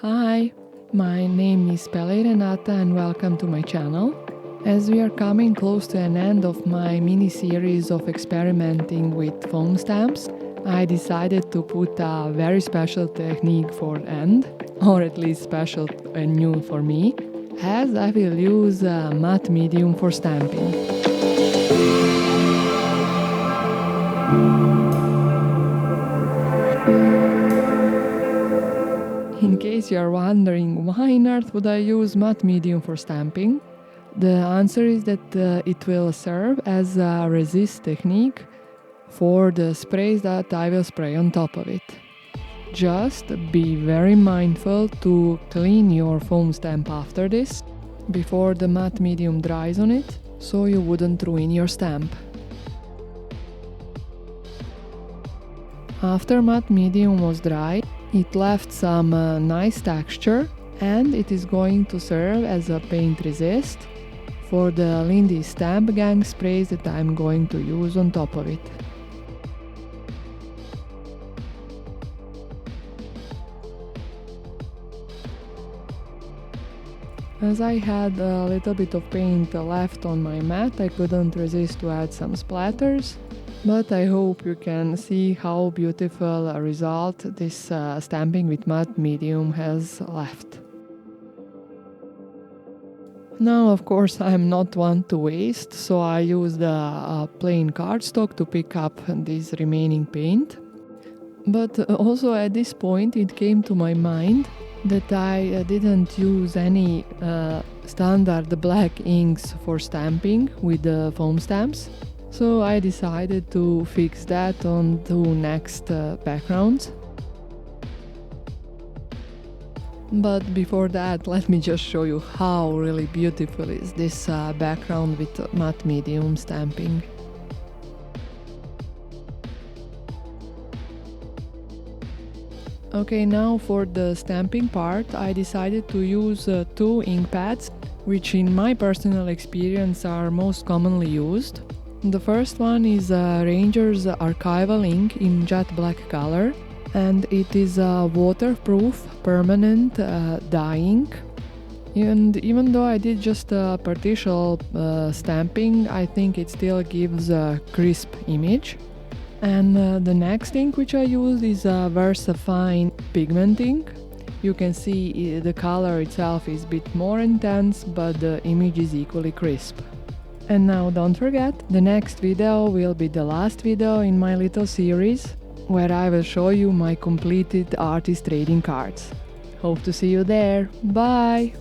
Hi, my name is Pele Renata and welcome to my channel. As we are coming close to an end of my mini-series of experimenting with foam stamps, I decided to put a very special technique for end, or at least special and new for me, as I will use a matte medium for stamping. In case you are wondering why on earth would I use matte medium for stamping, the answer is that it will serve as a resist technique for the sprays that I will spray on top of it. Just be very mindful to clean your foam stamp after this, before the matte medium dries on it, so you wouldn't ruin your stamp. After matte medium was dry, it left some nice texture and it is going to serve as a paint resist for the Lindy Stamp Gang sprays that I'm going to use on top of it. As I had a little bit of paint left on my mat, I couldn't resist to add some splatters. But I hope you can see how beautiful a result this stamping with matte medium has left. Now, of course, I'm not one to waste, so I used a plain cardstock to pick up this remaining paint. But also at this point it came to my mind that I didn't use any standard black inks for stamping with the foam stamps. So I decided to fix that on the next backgrounds. But before that, let me just show you how really beautiful is this background with matte medium stamping. Okay, now for the stamping part, I decided to use two ink pads, which in my personal experience are most commonly used. The first one is Ranger's Archival ink in jet black color, and it is a waterproof permanent dye ink. And even though I did just a partial stamping, I think it still gives a crisp image. And the next ink which I used is a Versafine pigment ink. You can see the color itself is a bit more intense, but the image is equally crisp. And now don't forget, the next video will be the last video in my little series, where I will show you my completed artist trading cards. Hope to see you there. Bye!